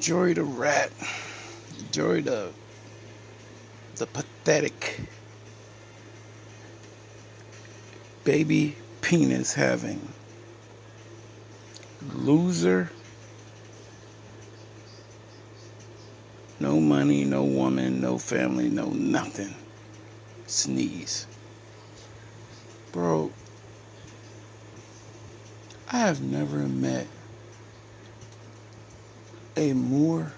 Jory the rat. Jory the pathetic baby penis having loser. No money, no woman, no family, no nothing. Sneeze. Bro, I have never met a more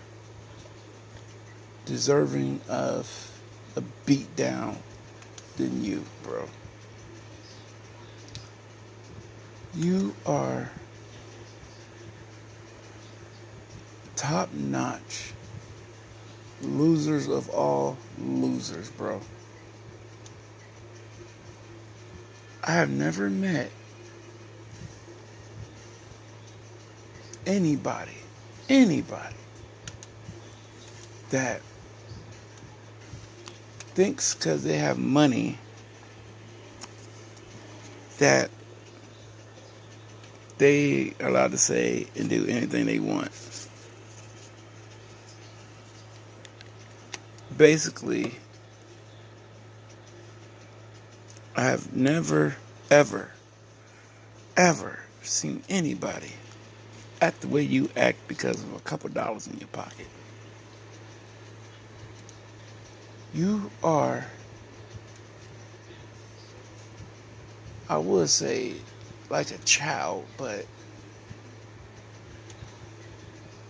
deserving of a beat down than you, bro. You are top notch losers of all losers, bro. I have never met anybody that thinks because they have money that they are allowed to say and do anything they want. Basically, I have never, ever seen anybody act the way you act because of a couple dollars in your pocket. You are, I would say, like a child, but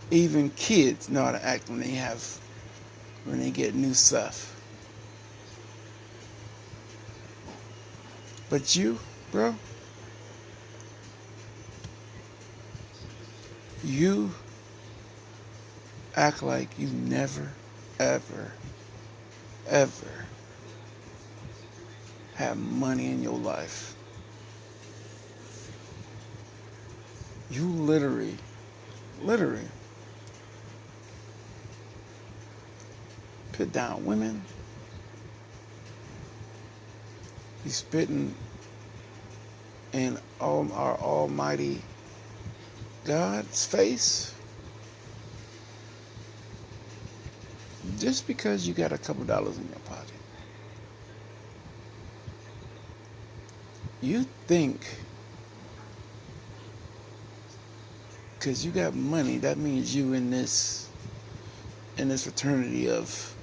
even kids know how to act when they get new stuff. But you, bro, you act like you never, ever have money in your life. You literally put down women. You spitting in our almighty God's face just because you got a couple dollars in your pocket. You think because you got money, that means you in this fraternity of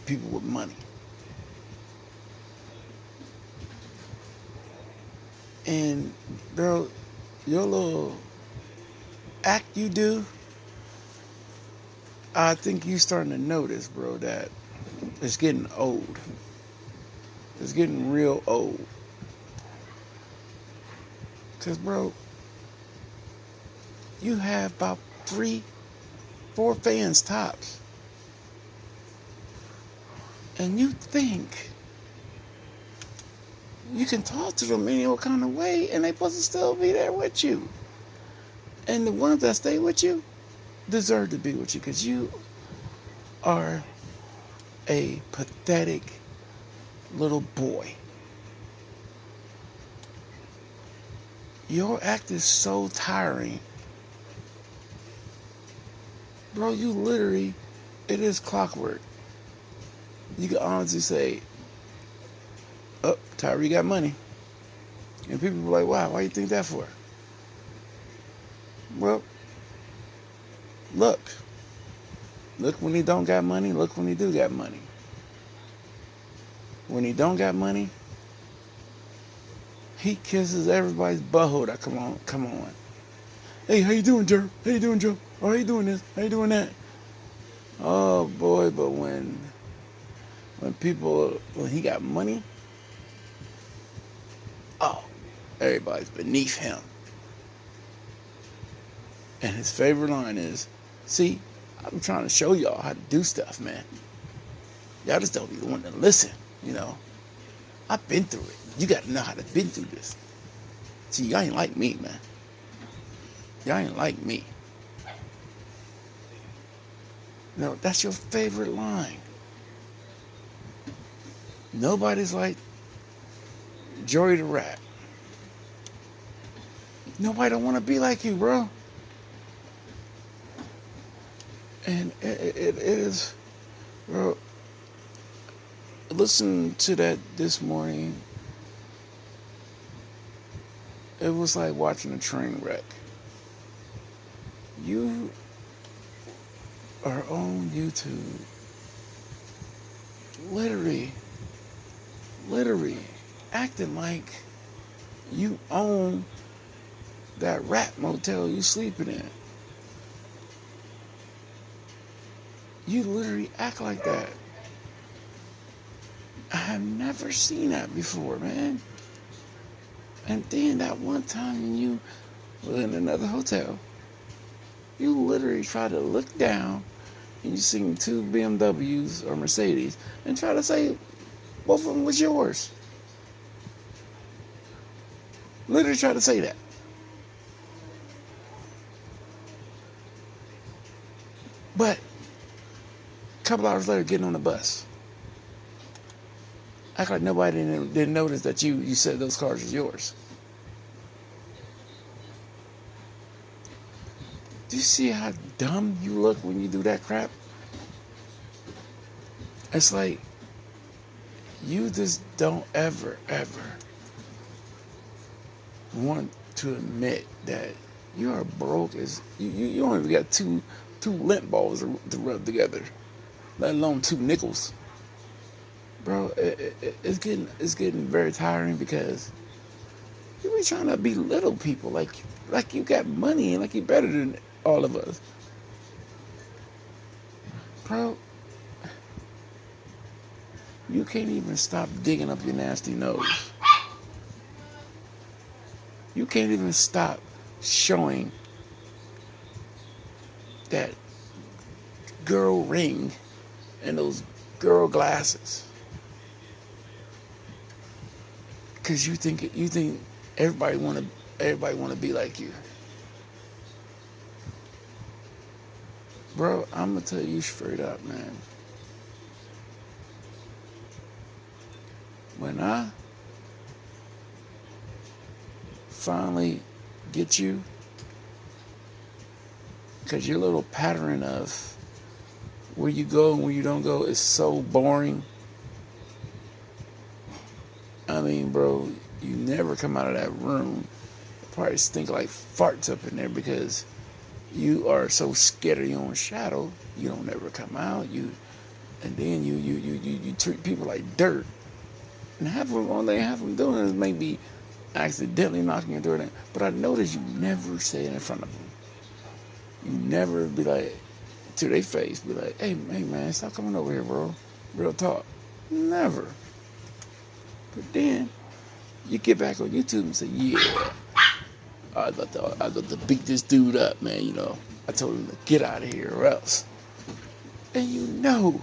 people with money. And bro, your little act you do, I think you starting to notice, bro, that it's getting old. It's getting real old. Cause bro, you have about 3-4 fans tops. And you think you can talk to them any old kind of way and they supposed to still be there with you. And the ones that stay with you deserve to be with you because you are a pathetic little boy. Your act is so tiring. Bro, you literally, it is clockwork. You can honestly say, oh, Tyree got money. And people be like, wow, why you think that for? Well, look when he don't got money, look when he do got money. When he don't got money, he kisses everybody's butthole that come on. Hey, how you doing, Joe? How you doing, Joe? Oh, how you doing this? How you doing that? Oh boy, but when he got money, oh, everybody's beneath him. And his favorite line is, see, I'm trying to show y'all how to do stuff, man. Y'all just don't be wanting to listen, you know. I've been through it. You got to know how to been through this. See, y'all ain't like me, man. Y'all ain't like me. No, that's your favorite line. Nobody's like Jory the rat. Nobody don't want to be like you, bro. And it is, bro. Listen to that this morning. It was like watching a train wreck. You are on YouTube, literally acting like you own that rat motel you sleeping in. You literally act like that. I have never seen that before, man. And then that one time you were in another hotel, you literally try to look down and you seen two BMWs or Mercedes and try to say both of them was yours. Literally try to say that. But a couple hours later, getting on the bus, act like nobody didn't notice that you said those cars was yours. Do you see how dumb you look when you do that crap? It's like you just don't ever want to admit that you are broke as you don't even got two lint balls to rub together, let alone two nickels. Bro, it's getting very tiring because you be trying to belittle people like you got money and like you better than all of us. Bro, you can't even stop digging up your nasty nose. You can't even stop showing that girl ring and those girl glasses. Cause you think everybody wanna be like you. Bro, I'm gonna tell you straight up, man. When I finally get you, cause your little pattern of where you go and where you don't go is so boring. I mean, bro, you never come out of that room. Probably stink like farts up in there because you are so scared of your own shadow. You don't ever come out. And then you treat people like dirt. And half of them, all they have them doing is maybe accidentally knocking your door down. But I noticed you never say it in front of them. You never be like, to their face, be like, hey man, stop coming over here, bro. Real talk. Never. But then you get back on YouTube and say, yeah, I got to beat this dude up, man. You know, I told him to get out of here or else. And you know,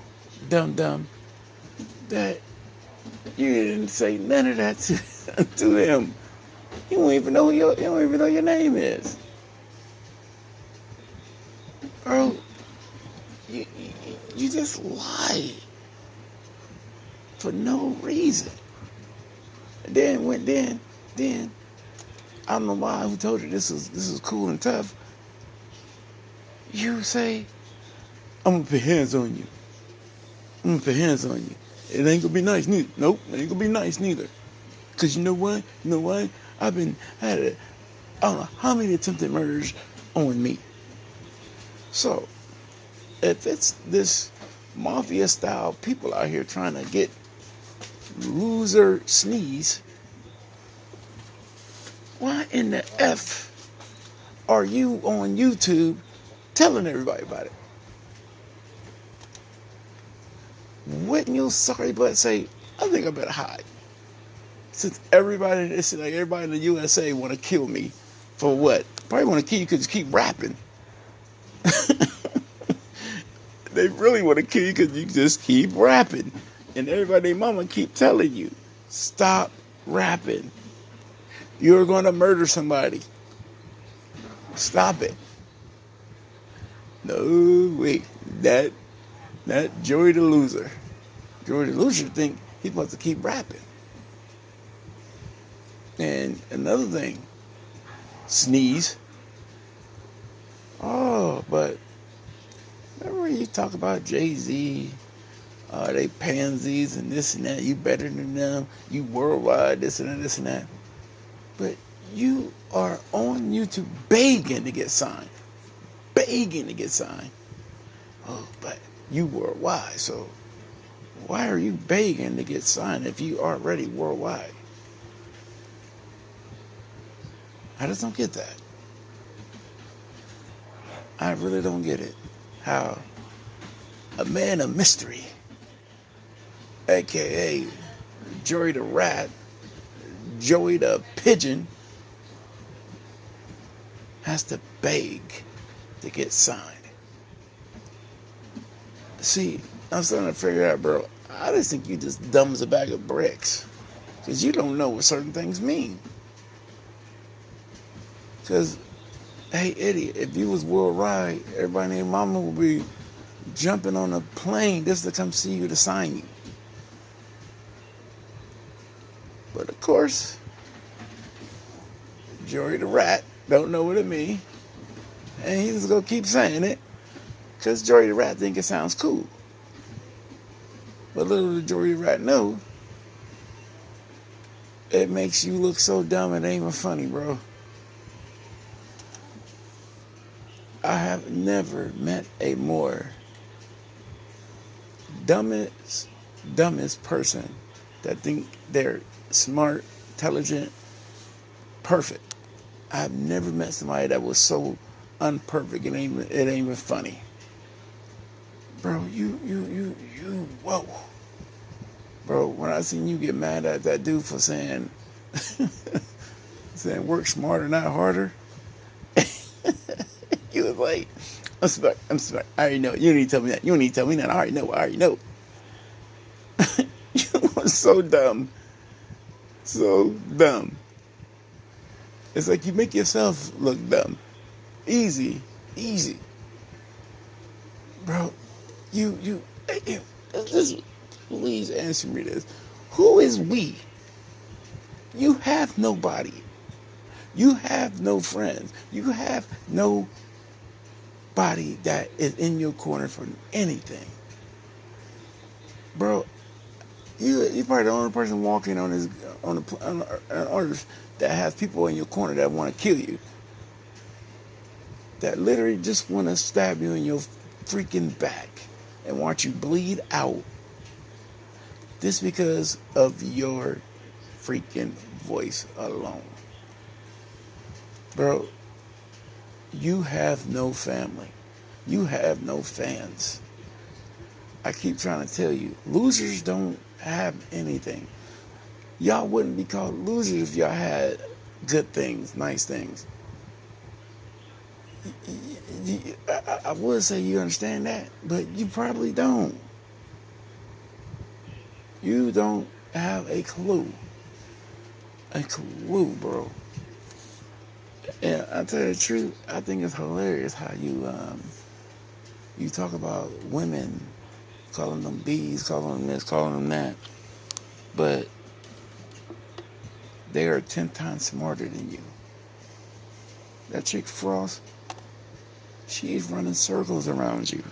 dumb, that you didn't say none of that to him. You don't even know your name is, bro. You just lie for no reason. Then I don't know why who told you this is cool and tough. You say, I'm gonna put hands on you. I'm gonna put hands on you. It ain't gonna be nice neither. Nope, it ain't gonna be nice neither. Cause you know what? I don't know how many attempted murders on me. So if it's this mafia style people out here trying to get loser sneeze, why in the F are you on YouTube telling everybody about it? Wouldn't your sorry butt say, I think I better hide? Since everybody in the USA want to kill me for what? Probably want to kill you because you keep rapping. They really want to kill you because you just keep rapping. And everybody, mama, keep telling you, stop rapping. You're going to murder somebody. Stop it. No, wait. That Joey the Loser. Joey the Loser think he's supposed to keep rapping. And another thing, sneeze. Oh, but remember talk about Jay-Z, they pansies and this and that. You better than them. You worldwide, this and that, this and that. But you are on YouTube begging to get signed. Begging to get signed. Oh, but you worldwide, so why are you begging to get signed if you are already worldwide? I just don't get that. I really don't get it. How a man of mystery, aka Joey the Rat, Joey the Pigeon, has to beg to get signed. See, I'm starting to figure out, bro, I just think you just dumb as a bag of bricks. Because you don't know what certain things mean. Because, hey, idiot, if you was worldwide, everybody named Mama would be jumping on a plane just to come see you to sign you. But of course, Joey the Rat don't know what it means. And he's just going to keep saying it. Because Joey the Rat think it sounds cool. But little did Joey the Rat know, it makes you look so dumb it ain't even funny, bro. I have never met a more dumbest person that think they're smart, intelligent, perfect. I've never met somebody that was so unperfect it ain't even funny. Bro, you, whoa. Bro, when I seen you get mad at that dude for saying, saying work smarter, not harder, you was like, I'm smart. I already know. You don't need to tell me that. You don't need to tell me that. I already know. You were so dumb. So dumb. It's like you make yourself look dumb. Easy. Bro, you just please answer me this. Who is we? You have nobody. You have no friends. You have nobody that is in your corner for anything. Bro, you're probably the only person walking on earth that has people in your corner that want to kill you. That literally just want to stab you in your freaking back and want you bleed out just because of your freaking voice alone. Bro, you have no family. You have no fans. I keep trying to tell you, losers don't have anything. Y'all wouldn't be called losers if y'all had good things, nice things. I would say you understand that, but you probably don't. You don't have a clue. A clue, bro. And I tell you the truth, I think it's hilarious how you talk about women, calling them bees, calling them this, calling them that, but they are 10 times smarter than you. That chick Frost, she's running circles around you.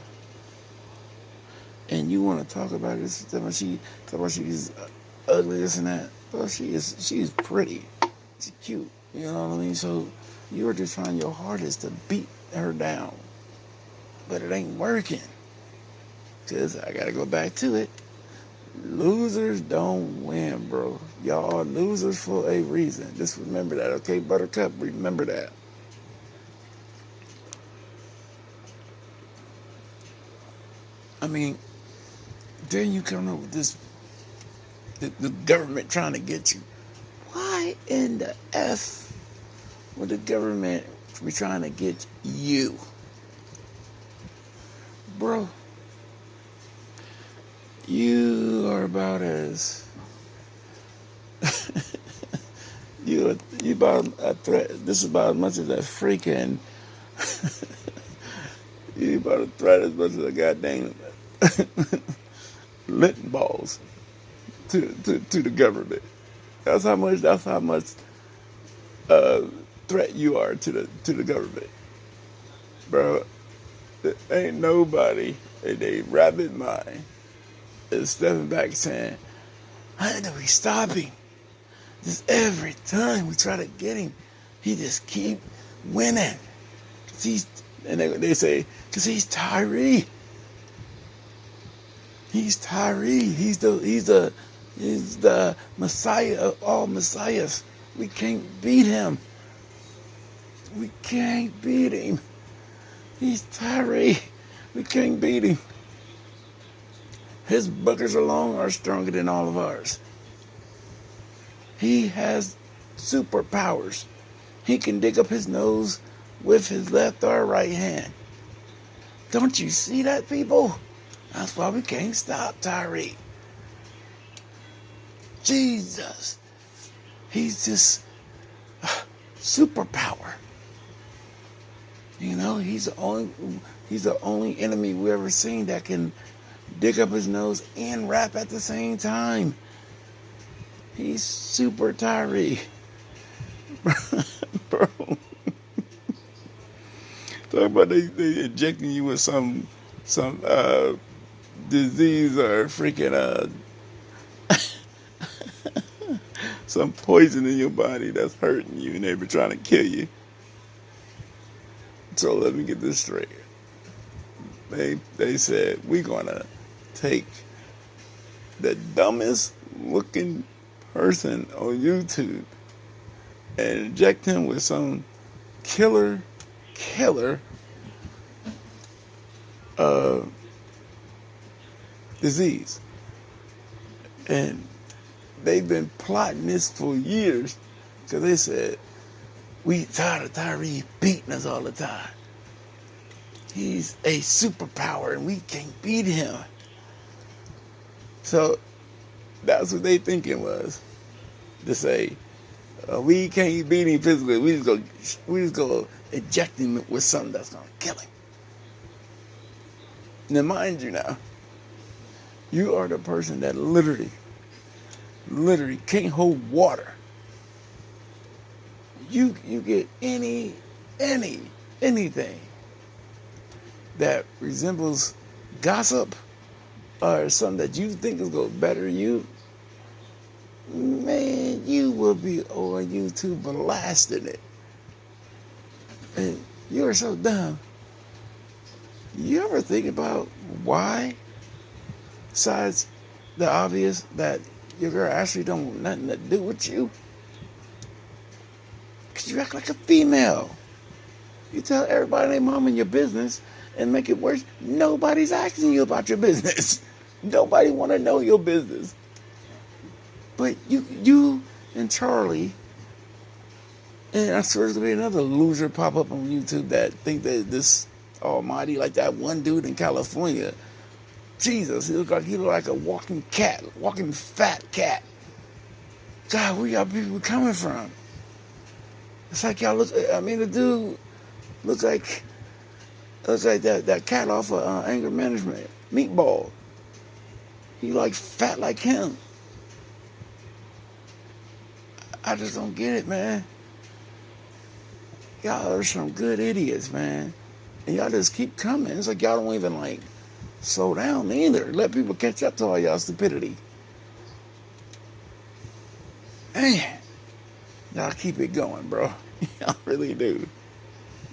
And you want to talk about this, talk about she's ugly, this and that. Well, she's pretty. She's cute. You know what I mean? So you're just trying your hardest to beat her down. But it ain't working. Because I got to go back to it. Losers don't win, bro. Y'all are losers for a reason. Just remember that, okay, Buttercup? Remember that. I mean, then you come up with this, the government trying to get you. Why in the F would the government be trying to get you? Bro, you are about as you about a threat. This is about as much as a freaking you about a threat as much as a goddamn Linton balls to the government. That's how much threat you are to the government, bro. Ain't nobody in a rabbit mind is stepping back saying, how do we stop him? Just every time we try to get him, he just keep winning. And they say, because he's Tyree. He's Tyree. He's the Messiah of all Messiahs. We can't beat him. We can't beat him. He's Tyree. We can't beat him. His boogers alone are stronger than all of ours. He has superpowers. He can dig up his nose with his left or right hand. Don't you see that, people? That's why we can't stop Tyree. Jesus. He's just superpower. You know, he's the only enemy we ever seen that can dig up his nose and rap at the same time. He's super Tyree. Bro. Talk about they injecting you with some disease or freaking some poison in your body that's hurting you and they be trying to kill you. So let me get this straight. They said we're gonna take the dumbest looking person on YouTube and inject him with some killer disease. And they've been plotting this for years because they said, we tired of Tyree beating us all the time. He's a superpower and we can't beat him. So that's what they thinking was. To say, we can't beat him physically. We just go inject him with something that's gonna kill him. Now, mind you, you are the person that literally can't hold water. You get anything that resembles gossip or something that you think is gonna better you, man, you will be on YouTube blasting it. And you're so dumb. You ever think about why, besides the obvious, that your girl actually don't want nothing to do with you? Because you act like a female. You tell everybody and their mom in your business and make it worse. Nobody's asking you about your business. Nobody want to know your business. But you and Charlie, and I swear there's going to be another loser pop up on YouTube that think that this almighty, like that one dude in California. Jesus, he look like a walking cat, walking fat cat. God, where y'all people coming from? It's like y'all look, I mean, the dude looks like that cat off of Anger Management, Meatball. He like fat like him. I just don't get it, man. Y'all are some good idiots, man. And y'all just keep coming. It's like y'all don't even like slow down either. Let people catch up to all y'all stupidity. Man, y'all keep it going, bro. Y'all really do.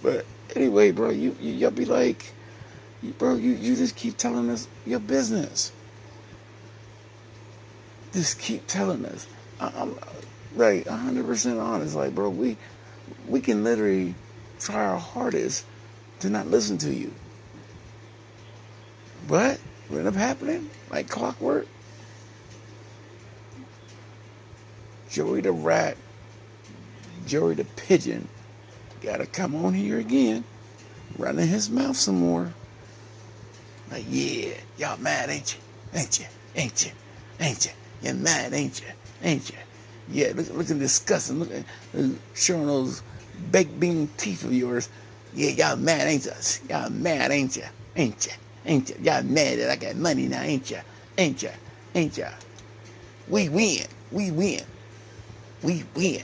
But anyway, bro, y'all be like, bro, you just keep telling us your business. Just keep telling us. I'm like 100% honest. Like, bro, we can literally try our hardest to not listen to you. But what ended up happening, like clockwork, Joey the rat, Joey the pigeon, gotta come on here again, running his mouth some more. Like, yeah, y'all mad, ain't you? Ain't you? Ain't you? Ain't you? You're mad, ain't you? Ain't you? Yeah, looking disgusting, looking, showing those baked bean teeth of yours. Yeah, y'all mad, ain't us? Y'all mad, ain't you? Ain't you? Ain't you? Y'all mad that I got money now, ain't you? Ain't you? Ain't you? We win. We win. We win.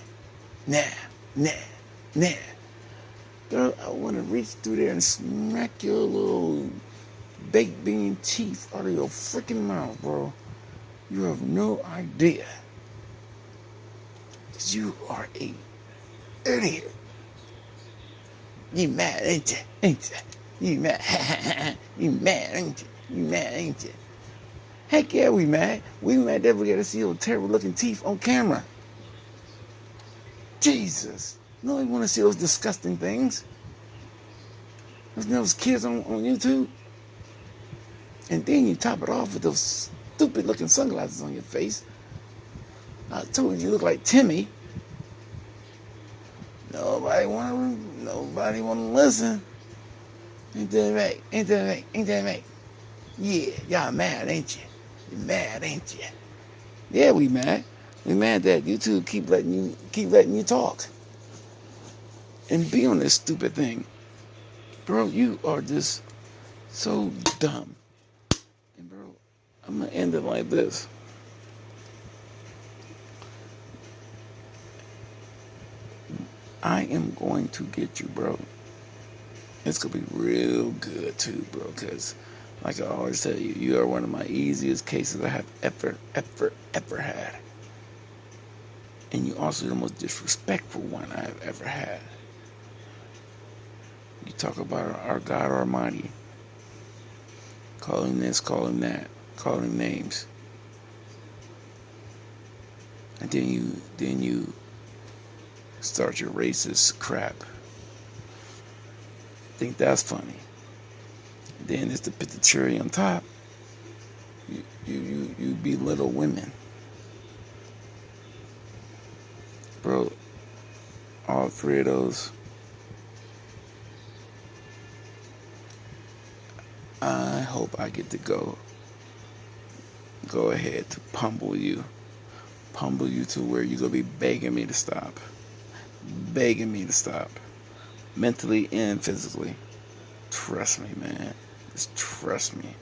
Nah. Bro, I want to reach through there and smack your little baked bean teeth out of your freaking mouth, bro. You have no idea. Because you are a idiot. You mad, ain't you? Ain't you? You mad? You mad, ain't you? You mad, ain't you? Heck yeah, we mad. We mad that we got to see your terrible looking teeth on camera. Jesus. No, you want to see those disgusting things. Those kids on YouTube. And then you top it off with those stupid looking sunglasses on your face. I told you look like Timmy. Nobody wanna listen. Ain't that right? Ain't that right? Ain't that right? Yeah, y'all mad, ain't you? You mad, ain't you? Yeah, we mad. We mad that YouTube keep letting you talk and be on this stupid thing. Bro, you are just so dumb. And bro, I'm gonna end it like this. I am going to get you, bro. It's gonna be real good too, bro, because like I always tell you, you are one of my easiest cases I have ever had. And you also the most disrespectful one I have ever had. You talk about our God Almighty, calling this, calling that, calling names. And then you start your racist crap. Think that's funny. Then it's to put the cherry on top. You belittle women. Bro, all three of those, I hope I get to go ahead to pummel you to where you're going to be begging me to stop. Begging me to stop. Mentally and physically. Trust me, man. Just trust me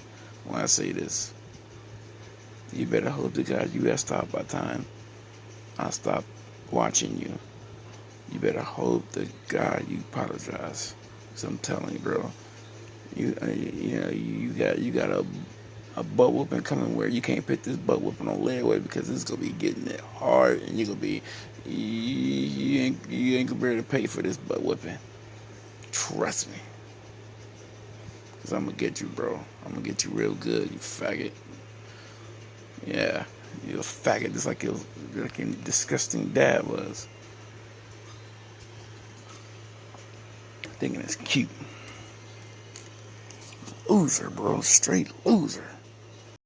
when I say this. You better hope to God you have stopped by time I stop watching you. You better hope to God you apologize. Cause I'm telling you, bro. You got a butt whooping coming where you can't put this butt whooping on layaway because it's gonna be getting it hard and you're gonna be you ain't gonna be able to pay for this butt whooping. Trust me. Cause I'm gonna get you, bro. I'm gonna get you real good, you faggot. Yeah, you're a faggot just like your disgusting dad was. Thinking it's cute. Loser, bro. Straight loser.